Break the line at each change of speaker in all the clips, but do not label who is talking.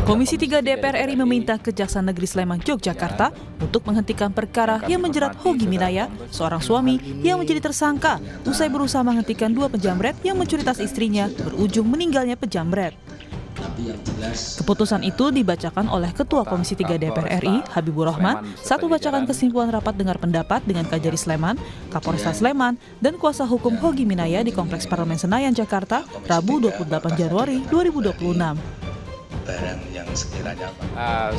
Komisi 3 DPR RI meminta Kejaksaan Negeri Sleman, Yogyakarta untuk menghentikan perkara yang menjerat Hogi Minaya, seorang suami yang menjadi tersangka usai berusaha menghentikan 2 penjamret yang mencuri tas istrinya berujung meninggalnya penjamret. Keputusan itu dibacakan oleh Ketua Komisi 3 DPR RI, Habibur Rahman, saat membacakan kesimpulan rapat dengar pendapat dengan Kajari Sleman, Kapolresta Sleman, dan kuasa hukum Hogi Minaya di Kompleks Parlemen Senayan, Jakarta, Rabu 28 Januari 2026.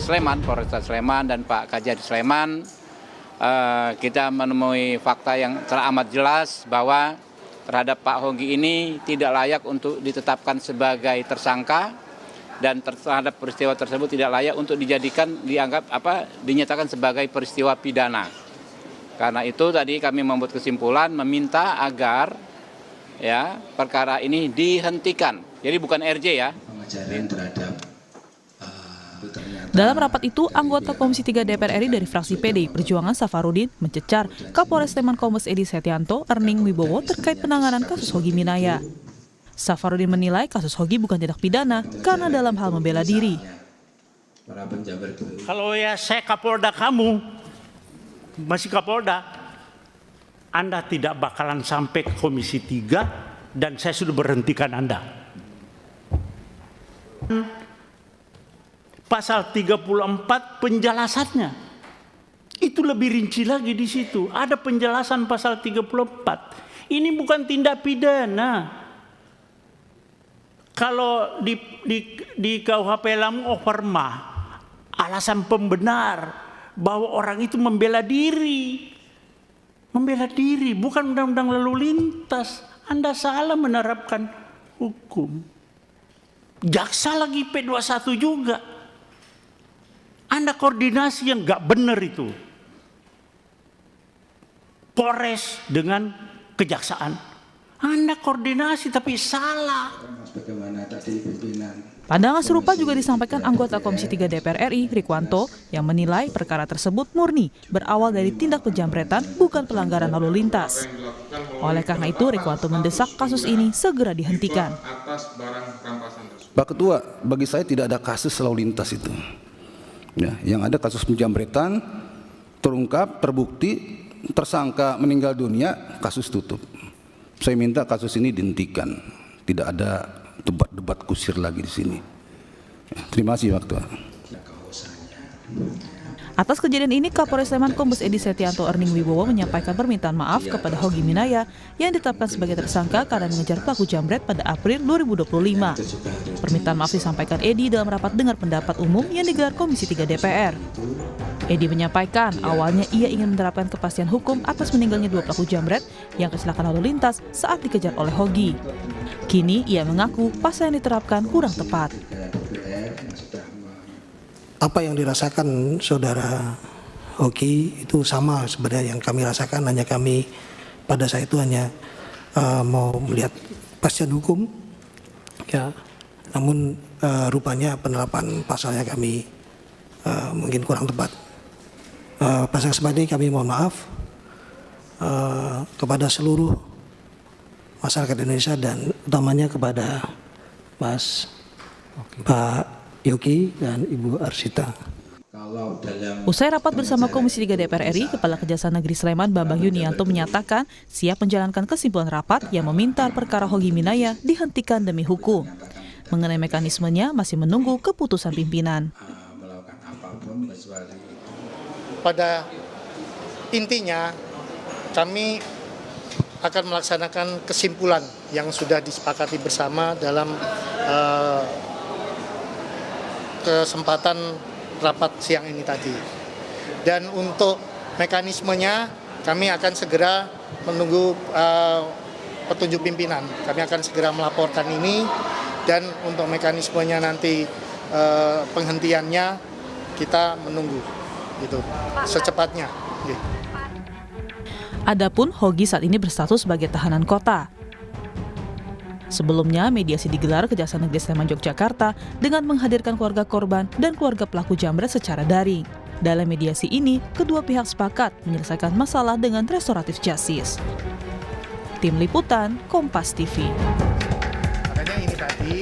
Sleman, Polresta Sleman dan Pak Kajari Sleman, kita menemui fakta yang telah amat jelas bahwa terhadap Pak Hogi ini tidak layak untuk ditetapkan sebagai tersangka dan terhadap peristiwa tersebut tidak layak untuk dinyatakan sebagai peristiwa pidana. Karena itu tadi kami membuat kesimpulan meminta agar perkara ini dihentikan. Jadi bukan RJ ya.
Dalam rapat itu, anggota Komisi 3 DPR RI dari fraksi PDI Perjuangan Safarudin mencecar Kapolres Sleman Kombes Edi Setianto, Erning Wibowo terkait penanganan kasus Hogi Minaya. Safarudin menilai kasus Hogi bukan tindak pidana karena dalam hal membela diri.
Kalau saya Kapolda, kamu masih Kapolda, Anda tidak bakalan sampai ke Komisi 3 dan saya sudah berhentikan Anda. Pasal 34 penjelasannya itu lebih rinci lagi di situ. Ada penjelasan pasal 34. Ini bukan tindak pidana. Kalau di KUHP Lamu overma, alasan pembenar bahwa orang itu membela diri. Membela diri, bukan undang-undang lalu lintas. Anda salah menerapkan hukum. Jaksa lagi P21 juga. Anda koordinasi yang nggak benar itu. Polres dengan kejaksaan. Anda koordinasi tapi salah.
Pandangan serupa juga disampaikan anggota Komisi 3 DPR RI, Rikwanto, yang menilai perkara tersebut murni berawal dari tindak penjamretan bukan pelanggaran lalu lintas. Oleh karena itu, Rikwanto mendesak kasus ini segera dihentikan.
Pak Ketua, bagi saya tidak ada kasus lalu lintas itu. Yang ada kasus penjamretan, terungkap, terbukti, tersangka meninggal dunia, kasus tutup. Saya minta kasus ini dihentikan. Tidak ada debat-debat kusir lagi di sini. Terima kasih, Pak Ketua.
Atas kejadian ini, Kapolres Sleman Kombes Edi Setianto, Erning Wibowo menyampaikan permintaan maaf kepada Hogi Minaya yang ditetapkan sebagai tersangka karena mengejar pelaku jamret pada April 2025. Permintaan maaf disampaikan Edi dalam rapat dengar pendapat umum yang digelar Komisi 3 DPR. Edi menyampaikan awalnya ia ingin menerapkan kepastian hukum atas meninggalnya 2 pelaku jamret yang kecelakaan lalu lintas saat dikejar oleh Hogi. Kini ia mengaku pasal yang diterapkan kurang tepat.
Apa yang dirasakan saudara Hogi itu sama sebenarnya yang kami rasakan, hanya kami pada saat itu hanya mau melihat kepastian hukum, namun rupanya penerapan pasalnya kami mungkin kurang tepat. Pada kesempatan ini kami mohon maaf kepada seluruh masyarakat Indonesia dan utamanya kepada Pak Yogi dan Ibu Arsita.
Usai rapat bersama Komisi 3 DPR RI, Kepala Kejaksaan Negeri Sleman Bambang Yunianto menyatakan siap menjalankan kesimpulan rapat yang meminta perkara Hogi Minaya dihentikan demi hukum. Mengenai mekanismenya masih menunggu keputusan pimpinan.
Pada intinya kami akan melaksanakan kesimpulan yang sudah disepakati bersama dalam kesempatan rapat siang ini tadi. Dan untuk mekanismenya kami akan segera menunggu petunjuk pimpinan. Kami akan segera melaporkan ini dan untuk mekanismenya nanti penghentiannya kita menunggu gitu secepatnya.
Adapun Hogi saat ini berstatus sebagai tahanan kota. Sebelumnya, mediasi digelar Kejaksaan Negeri Sleman, Yogyakarta dengan menghadirkan keluarga korban dan keluarga pelaku jamret secara daring. Dalam mediasi ini, kedua pihak sepakat menyelesaikan masalah dengan restoratif justice. Tim Liputan, Kompas TV.
Makanya ini tadi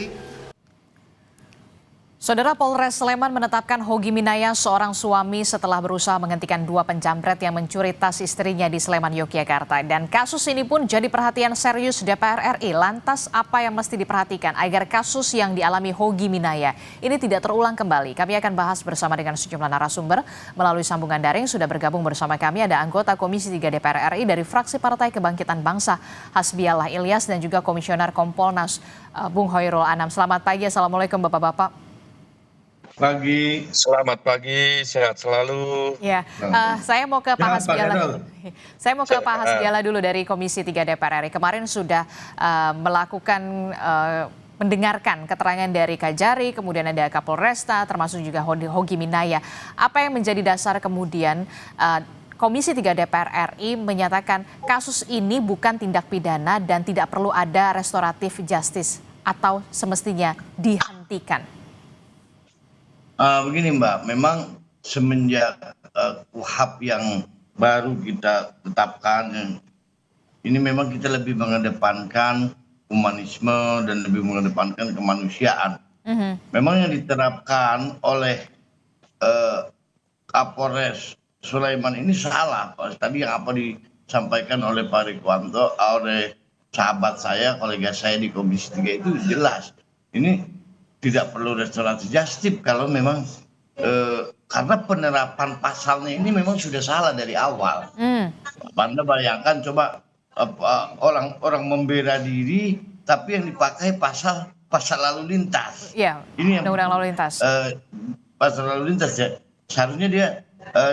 Saudara, Polres Sleman menetapkan Hogi Minaya, seorang suami, setelah berusaha menghentikan 2 penjamret yang mencuri tas istrinya di Sleman, Yogyakarta. Dan kasus ini pun jadi perhatian serius DPR RI. Lantas apa yang mesti diperhatikan agar kasus yang dialami Hogi Minaya ini tidak terulang kembali? Kami akan bahas bersama dengan sejumlah narasumber melalui sambungan daring. Sudah bergabung bersama kami ada anggota Komisi 3 DPR RI dari fraksi Partai Kebangkitan Bangsa, Hasbiallah Ilyas, dan juga Komisioner Kompolnas, Bung Hoirul Anam. Selamat pagi, Assalamualaikum Bapak-Bapak.
Pagi, selamat pagi, sehat selalu.
Ya, saya mau ke Pak Hasbiallah dulu. Saya mau ke Pak Hasbiallah dulu dari Komisi 3 DPR RI. Kemarin sudah melakukan mendengarkan keterangan dari Kajari, kemudian ada Kapolresta, termasuk juga Hogi Minaya. Apa yang menjadi dasar kemudian Komisi 3 DPR RI menyatakan kasus ini bukan tindak pidana dan tidak perlu ada restoratif justice atau semestinya dihentikan?
Begini Mbak, memang semenjak KUHP yang baru kita tetapkan, ini memang kita lebih mengedepankan humanisme dan lebih mengedepankan kemanusiaan. Memang yang diterapkan oleh Kapolres Sulaiman ini salah. Tadi yang apa disampaikan oleh Pak Rikwanto, oleh sahabat saya, kolega saya di Komisi 3 itu jelas. Ini tidak perlu restoratif justice kalau memang karena penerapan pasalnya ini memang sudah salah dari awal. Anda bayangkan coba orang membela diri tapi yang dipakai pasal lalu lintas.
Iya,
ini yang
undang-undang lalu lintas.
Pasal lalu lintas ya. Seharusnya dia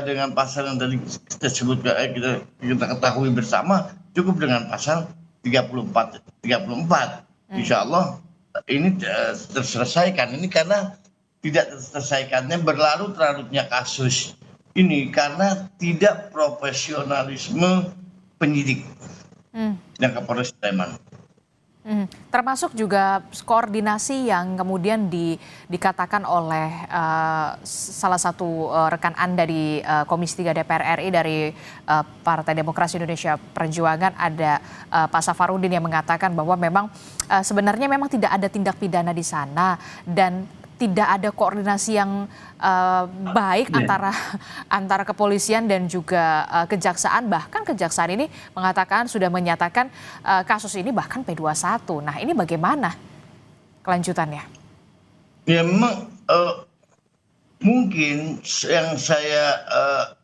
dengan pasal yang tadi kita sebut kita ketahui bersama cukup dengan pasal 34. Insya Allah ini terselesaikan. Ini karena tidak terselesaikannya berlarut-larutnya kasus ini karena tidak profesionalisme penyidik yang Kapolres Sleman.
Termasuk juga koordinasi yang kemudian dikatakan oleh salah satu rekan Anda di Komisi 3 DPR RI dari Partai Demokrasi Indonesia Perjuangan, ada Pak Safarudin yang mengatakan bahwa memang sebenarnya memang tidak ada tindak pidana di sana dan tidak ada koordinasi yang baik antara kepolisian dan juga kejaksaan. Bahkan kejaksaan ini sudah menyatakan kasus ini bahkan P21. Nah, ini bagaimana kelanjutannya?
Ya memang mungkin yang saya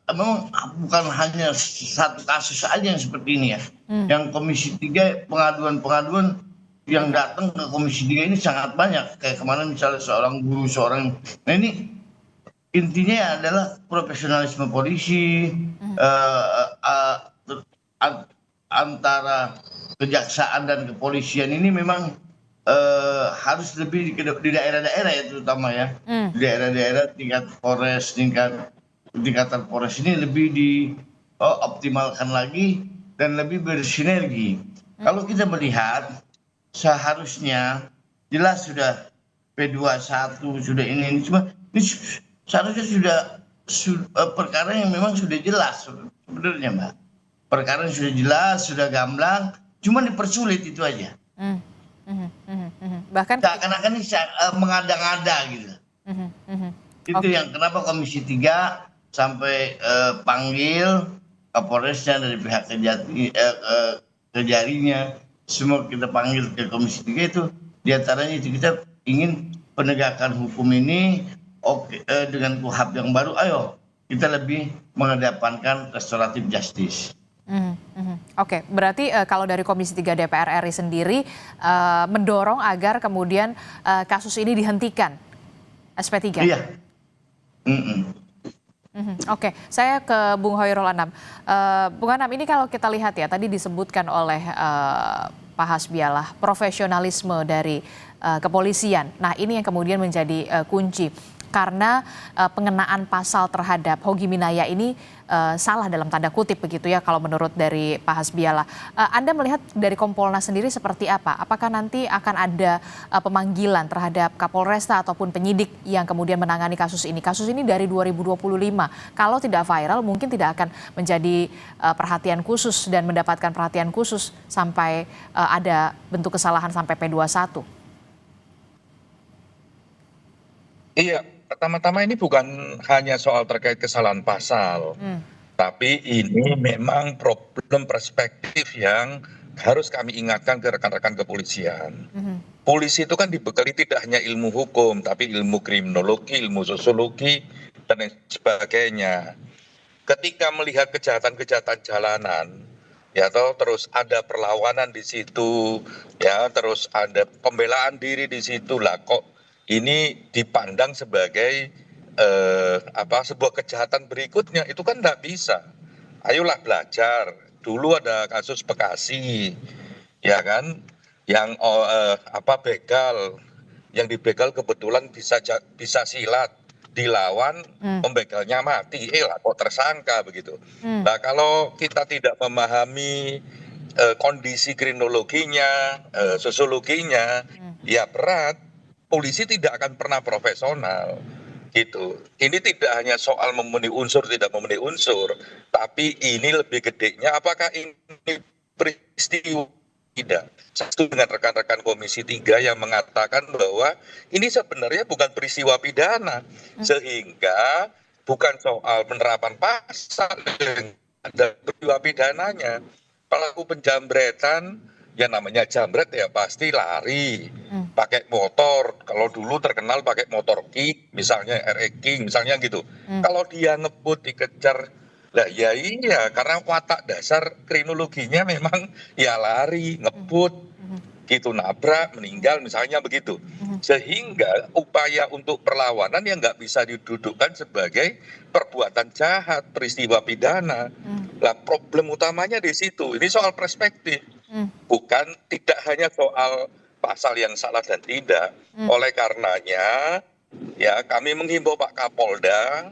memang bukan hanya satu kasus saja yang seperti ini ya. Yang Komisi 3 pengaduan yang datang ke Komisi 3 ini sangat banyak. Kayak kemarin misalnya seorang guru, nah ini intinya adalah profesionalisme polisi, antara kejaksaan dan kepolisian ini memang harus lebih di daerah-daerah ya terutama ya. Di daerah-daerah tingkat Polres, tingkatan Polres ini lebih dioptimalkan lagi dan lebih bersinergi. Kalau kita melihat seharusnya jelas sudah P21 sudah ini cuma ini seharusnya sudah perkara yang memang sudah jelas sebenarnya Mbak. Perkara yang sudah jelas, sudah gamblang, cuma dipersulit itu aja. Bahkan seakan-akan ini mengada-ngada gitu. Itu yang kenapa Komisi 3 sampai panggil Kapolresnya dari pihak Kejarinya. Semua kita panggil ke Komisi 3 itu diantaranya itu kita ingin penegakan hukum ini dengan KUHP yang baru, ayo kita lebih mengedepankan restoratif justice.
Oke, berarti kalau dari Komisi 3 DPR RI sendiri mendorong agar kemudian kasus ini dihentikan SP3? Iya. Oke, saya ke Bung Hoirul Anam. Bung Anam, ini kalau kita lihat ya, tadi disebutkan oleh Pak Hasbiallah, profesionalisme dari kepolisian. Nah, ini yang kemudian menjadi kunci. Karena pengenaan pasal terhadap Hogi Minaya ini salah dalam tanda kutip begitu ya kalau menurut dari Pak Hasbiallah. Anda melihat dari Kompolnas sendiri seperti apa? Apakah nanti akan ada pemanggilan terhadap Kapolresta ataupun penyidik yang kemudian menangani kasus ini? Kasus ini dari 2025. Kalau tidak viral mungkin tidak akan menjadi perhatian khusus dan mendapatkan perhatian khusus sampai ada bentuk kesalahan sampai P21.
Iya, pertama-tama ini bukan hanya soal terkait kesalahan pasal, tapi ini memang problem perspektif yang harus kami ingatkan ke rekan-rekan kepolisian. Polisi itu kan dibekali tidak hanya ilmu hukum, tapi ilmu kriminologi, ilmu sosiologi, dan lain sebagainya. Ketika melihat kejahatan-kejahatan jalanan, ya toh, terus ada perlawanan di situ, ya, terus ada pembelaan diri di situ, lah kok ini dipandang sebagai sebuah kejahatan berikutnya, itu kan tidak bisa. Ayolah belajar. Dulu ada kasus Bekasi, ya kan, yang begal, yang dibegal kebetulan bisa silat, dilawan pembegalnya mati, lah kok tersangka begitu. Nah kalau kita tidak memahami kondisi kriminologinya, sosiologinya, ya berat. Polisi tidak akan pernah profesional gitu. Ini tidak hanya soal memenuhi unsur tidak memenuhi unsur, tapi ini lebih gedenya apakah ini peristiwa tidak. Saya setuju dengan rekan-rekan Komisi 3 yang mengatakan bahwa ini sebenarnya bukan peristiwa pidana, sehingga bukan soal penerapan pasal dan peristiwa pidananya. Pelaku penjambretan, ya namanya jambret ya pasti lari, pakai motor. Kalau dulu terkenal pakai motor kick, misalnya RE King, misalnya gitu. Kalau dia ngebut dikejar, lah ya iya, karena watak dasar kriminologinya memang ya lari, ngebut, gitu, nabrak, meninggal, misalnya begitu. Sehingga upaya untuk perlawanan yang nggak bisa didudukkan sebagai perbuatan jahat, peristiwa pidana. Lah problem utamanya di situ. Ini soal perspektif. Bukan tidak hanya soal pasal yang salah dan tidak. Oleh karenanya ya kami menghimbau Pak Kapolda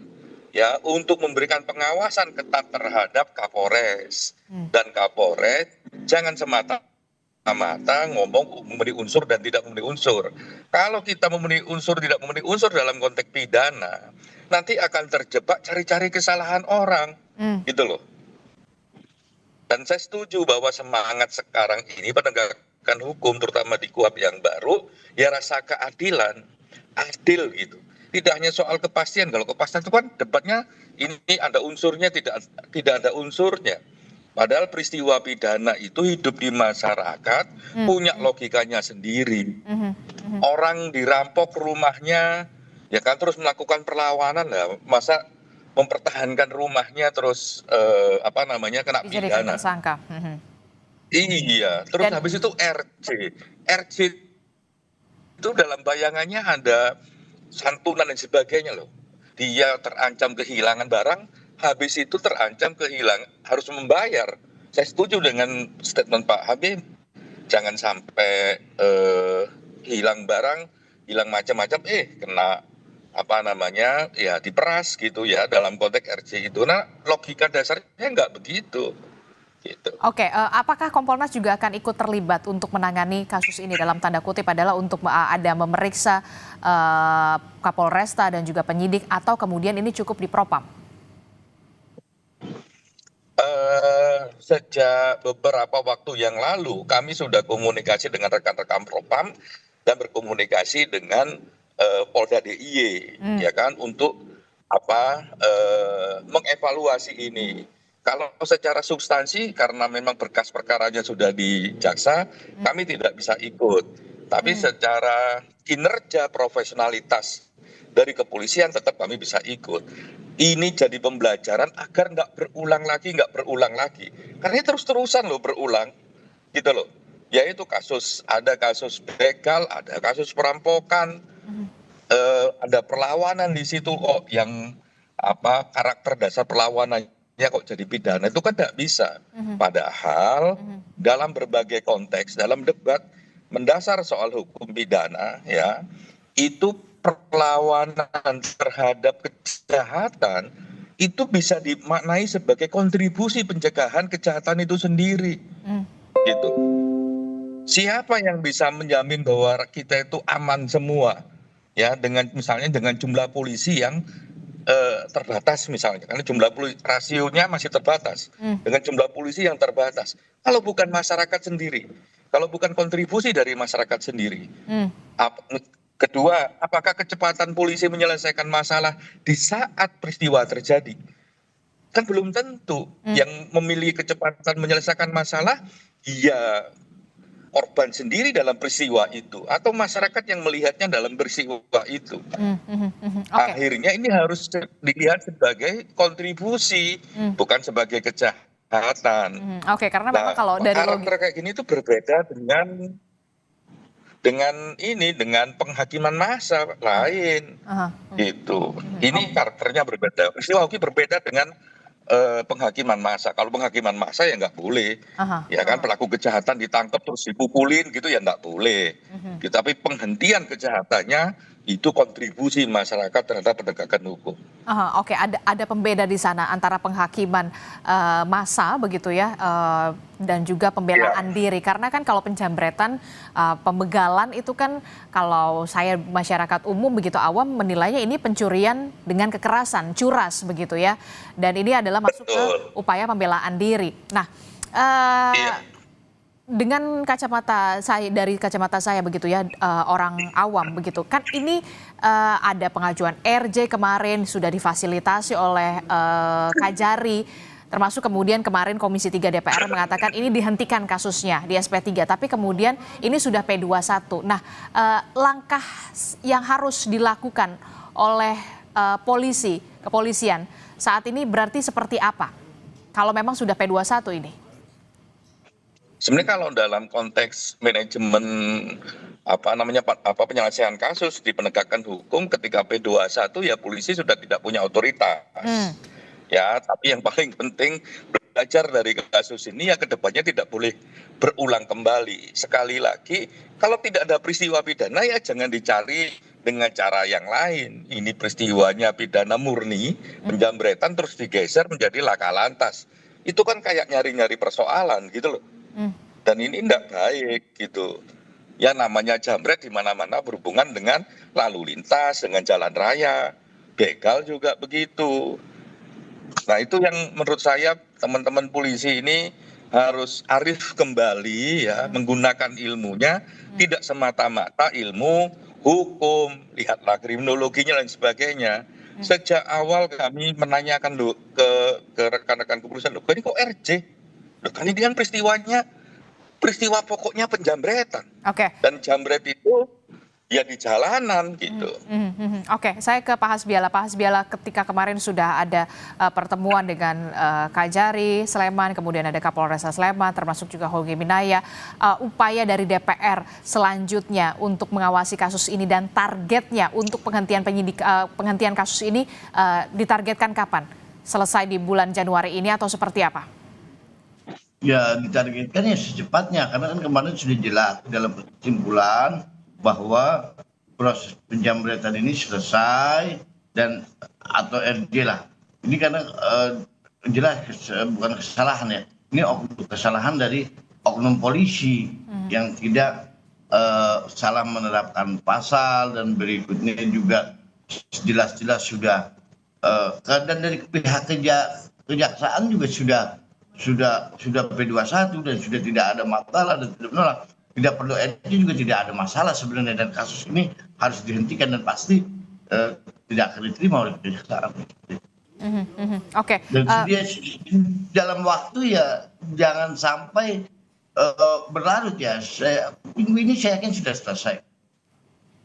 ya untuk memberikan pengawasan ketat terhadap Kapolres dan Kapolres jangan semata-mata ngomong memenuhi unsur dan tidak memenuhi unsur. Kalau kita memenuhi unsur tidak memenuhi unsur dalam konteks pidana, nanti akan terjebak cari-cari kesalahan orang, gitu loh. Dan saya setuju bahwa semangat sekarang ini penegakan hukum, terutama di KUHP yang baru, ya rasa keadilan, adil gitu. Tidak hanya soal kepastian, kalau kepastian itu kan debatnya ini ada unsurnya, tidak ada unsurnya. Padahal peristiwa pidana itu hidup di masyarakat, punya logikanya sendiri. Orang dirampok rumahnya, ya kan terus melakukan perlawanan, lah masa mempertahankan rumahnya terus kena pidana.
Tersangka.
Iya, terus habis itu RJ itu dalam bayangannya ada santunan dan sebagainya loh. Dia terancam kehilangan barang, habis itu terancam harus membayar. Saya setuju dengan statement Pak Habib, jangan sampai hilang barang, hilang macam-macam, kena ya diperas gitu ya dalam konteks RJ itu. Nah logika dasarnya nggak begitu gitu.
Oke, apakah Kompolnas juga akan ikut terlibat untuk menangani kasus ini, dalam tanda kutip adalah untuk ada memeriksa Kapolresta dan juga penyidik, atau kemudian ini cukup di Propam?
Sejak beberapa waktu yang lalu kami sudah komunikasi dengan rekan-rekan Propam dan berkomunikasi dengan Polda DIY, ya kan, untuk mengevaluasi ini. Kalau secara substansi karena memang berkas perkaranya sudah di jaksa, kami tidak bisa ikut. Tapi secara kinerja profesionalitas dari kepolisian tetap kami bisa ikut. Ini jadi pembelajaran agar nggak berulang lagi. Karena ini terus-terusan loh berulang, gitu loh. Yaitu ada kasus begal, ada kasus perampokan, ada perlawanan di situ kok yang karakter dasar perlawanannya kok jadi pidana, itu kan tidak bisa. Padahal dalam berbagai konteks, dalam debat mendasar soal hukum pidana ya, itu perlawanan terhadap kejahatan itu bisa dimaknai sebagai kontribusi pencegahan kejahatan itu sendiri. Gitu. Siapa yang bisa menjamin bahwa kita itu aman semua? Ya, misalnya dengan jumlah polisi yang terbatas misalnya, karena jumlah rasionya masih terbatas, dengan jumlah polisi yang terbatas. Kalau bukan masyarakat sendiri, kalau bukan kontribusi dari masyarakat sendiri, Kedua, apakah kecepatan polisi menyelesaikan masalah di saat peristiwa terjadi? Kan belum tentu. Yang memilih kecepatan menyelesaikan masalah, ya korban sendiri dalam peristiwa itu, atau masyarakat yang melihatnya dalam peristiwa itu. Akhirnya ini harus dilihat sebagai kontribusi, bukan sebagai kejahatan.
Oke, karena memang kalau dari
karakter kayak gini itu berbeda dengan penghakiman massa lain, gitu. Ini karakternya berbeda. Peristiwa Hoki berbeda dengan penghakiman massa. Kalau penghakiman massa ya nggak boleh, ya kan, pelaku kejahatan ditangkap terus dipukulin gitu ya nggak boleh. Tapi penghentian kejahatannya itu kontribusi masyarakat terhadap penegakan hukum.
Oke, ada pembeda di sana antara penghakiman massa begitu ya, dan juga pembelaan diri. Karena kan kalau penjambretan, pembegalan itu kan kalau saya masyarakat umum begitu awam menilainya ini pencurian dengan kekerasan, curas begitu ya. Dan ini adalah masuk ke upaya pembelaan diri. Nah, dengan kacamata saya, dari kacamata saya begitu ya, orang awam begitu kan, ini ada pengajuan RJ kemarin sudah difasilitasi oleh Kajari, termasuk kemudian kemarin Komisi 3 DPR mengatakan ini dihentikan kasusnya di SP3, tapi kemudian ini sudah P21. Nah, langkah yang harus dilakukan oleh kepolisian saat ini berarti seperti apa kalau memang sudah P21 ini?
Sebenarnya kalau dalam konteks manajemen penyelesaian kasus di penegakan hukum, ketika P21 ya polisi sudah tidak punya otoritas. Ya, tapi yang paling penting belajar dari kasus ini ya kedepannya tidak boleh berulang kembali. Sekali lagi, kalau tidak ada peristiwa pidana ya jangan dicari dengan cara yang lain. Ini peristiwanya pidana murni, penjambretan terus digeser menjadi laka lantas. Itu kan kayak nyari-nyari persoalan gitu loh. Dan ini tidak baik gitu. Ya namanya jambret di mana-mana berhubungan dengan lalu lintas, dengan jalan raya, begal juga begitu. Nah itu yang menurut saya teman-teman polisi ini harus arif kembali ya, menggunakan ilmunya, tidak semata-mata ilmu hukum, lihatlah kriminologinya dan sebagainya. Sejak awal kami menanyakan ke rekan-rekan kepolisian, ini kok RJ? Kan ini kan peristiwa pokoknya penjambretan. Dan jambret itu ya di jalanan gitu.
Oke, saya ke Pak Hasbiala. Pak Hasbiala, ketika kemarin sudah ada pertemuan dengan Kajari Sleman, kemudian ada Kapolres Sleman, termasuk juga Hogi Minaya, upaya dari DPR selanjutnya untuk mengawasi kasus ini dan targetnya untuk penghentian kasus ini ditargetkan kapan? Selesai di bulan Januari ini atau seperti apa?
Ya ditargetkan ya secepatnya, karena kan kemarin sudah jelas dalam kesimpulan bahwa proses penjambretan ini selesai dan atau RJ lah. Ini karena jelas bukan kesalahan ya. Ini kesalahan dari oknum polisi yang tidak salah menerapkan pasal, dan berikutnya juga jelas-jelas sudah dan dari pihak kejaksaan juga sudah P21 dan sudah tidak ada masalah dan tidak menolak. Tidak perlu RJ juga tidak ada masalah sebenarnya, dan kasus ini harus dihentikan dan pasti tidak akan diterima oleh kejaksaan.
Oke.
Dan dalam waktu ya jangan sampai berlarut ya. Minggu ini saya yakin sudah selesai.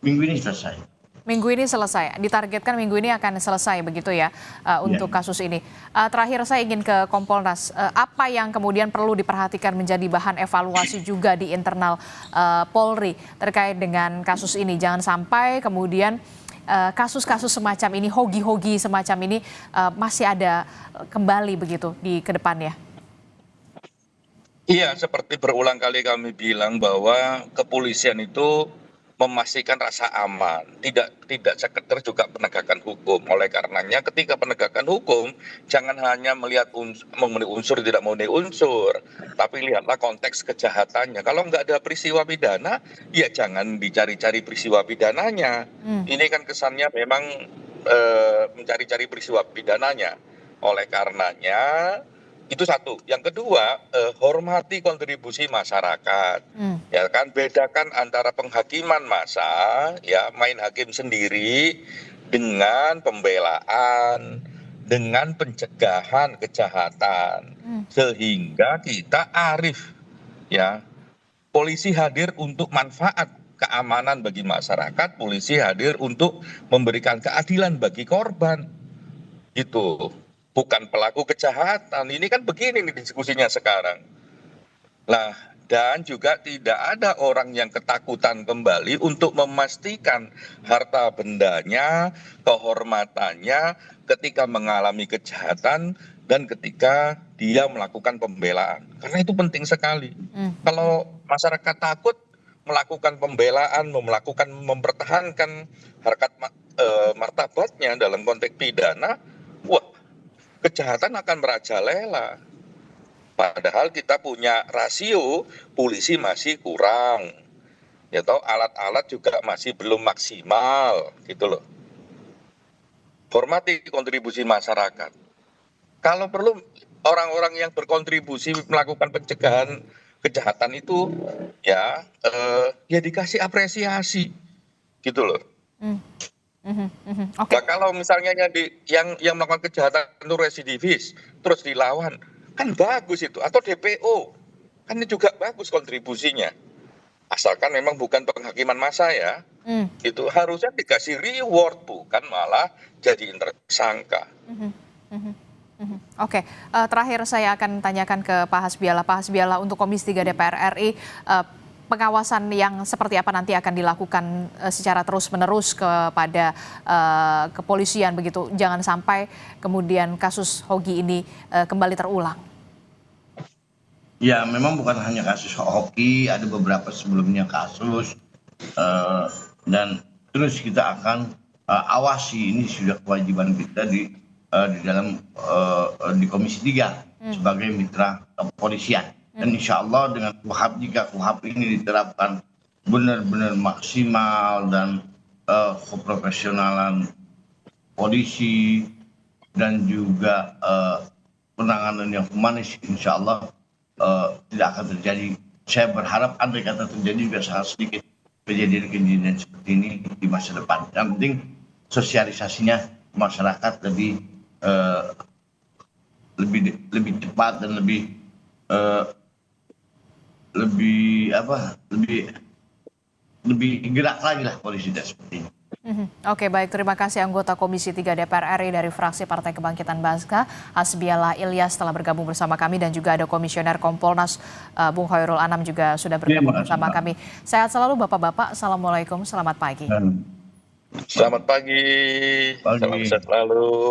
Minggu ini selesai.
Ditargetkan minggu ini akan selesai begitu ya untuk kasus ini. Terakhir saya ingin ke Kompolnas. Apa yang kemudian perlu diperhatikan menjadi bahan evaluasi juga di internal Polri terkait dengan kasus ini? Jangan sampai kemudian kasus-kasus semacam ini, hogi-hogi semacam ini masih ada kembali begitu di kedepannya.
Iya, seperti berulang kali kami bilang bahwa kepolisian itu memastikan rasa aman, tidak sekedar juga penegakan hukum. Oleh karenanya ketika penegakan hukum jangan hanya melihat memenuhi unsur tidak memenuhi unsur, tapi lihatlah konteks kejahatannya. Kalau nggak ada peristiwa pidana, ya jangan dicari-cari peristiwa pidananya. Ini kan kesannya memang mencari-cari peristiwa pidananya. Oleh karenanya Itu satu. Yang kedua, hormati kontribusi masyarakat. Ya kan, bedakan antara penghakiman massa, ya main hakim sendiri, dengan pembelaan, dengan pencegahan kejahatan, sehingga kita arif, ya. Polisi hadir untuk manfaat keamanan bagi masyarakat, polisi hadir untuk memberikan keadilan bagi korban, gitu. Bukan pelaku kejahatan. Ini kan begini nih diskusinya sekarang. Nah, dan juga tidak ada orang yang ketakutan kembali untuk memastikan harta bendanya, kehormatannya ketika mengalami kejahatan dan ketika dia melakukan pembelaan. Karena itu penting sekali. Kalau masyarakat takut melakukan pembelaan, mempertahankan harkat martabatnya dalam konteks pidana, wah, kejahatan akan merajalela. Padahal kita punya rasio polisi masih kurang. Ya toh, alat-alat juga masih belum maksimal, gitu loh. Hormati kontribusi masyarakat. Kalau perlu orang-orang yang berkontribusi melakukan pencegahan kejahatan itu ya dikasih apresiasi, gitu loh.
Okay.
Nah, kalau misalnya yang melakukan kejahatan itu residivis terus dilawan, kan bagus itu. Atau DPO, kan ini juga bagus kontribusinya. Asalkan memang bukan penghakiman massa ya. Itu harusnya dikasih reward, bukan malah jadi tersangka.
Oke, terakhir saya akan tanyakan ke Pak Hasbiala. Pak Hasbiala, untuk Komisi 3 DPR RI, pengawasan yang seperti apa nanti akan dilakukan secara terus-menerus kepada kepolisian begitu, jangan sampai kemudian kasus Hoki ini kembali terulang.
Ya, memang bukan hanya kasus Hoki, ada beberapa sebelumnya kasus dan terus kita akan awasi. Ini sudah kewajiban kita di dalam di Komisi 3 sebagai mitra kepolisian. Dan insya Allah dengan KUHAP, jika KUHAP ini diterapkan benar-benar maksimal dan keprofesionalan polisi dan juga penanganan yang humanis, insya Allah tidak akan terjadi. Saya berharap andai kata terjadi juga sangat sedikit kejadian-kejadian seperti ini di masa depan. Yang penting sosialisasinya masyarakat lebih cepat dan lebih gerak lagi lah polisi dan seperti ini.
Oke, baik, terima kasih anggota Komisi 3 DPR RI dari fraksi Partai Kebangkitan Bangsa, Hasbiala Ilyas, telah bergabung bersama kami, dan juga ada Komisioner Kompolnas Bung Hoirul Anam juga sudah bergabung bersama kami. Sehat selalu Bapak-bapak, Assalamualaikum, selamat pagi.
Selamat pagi. Salam sehat selalu.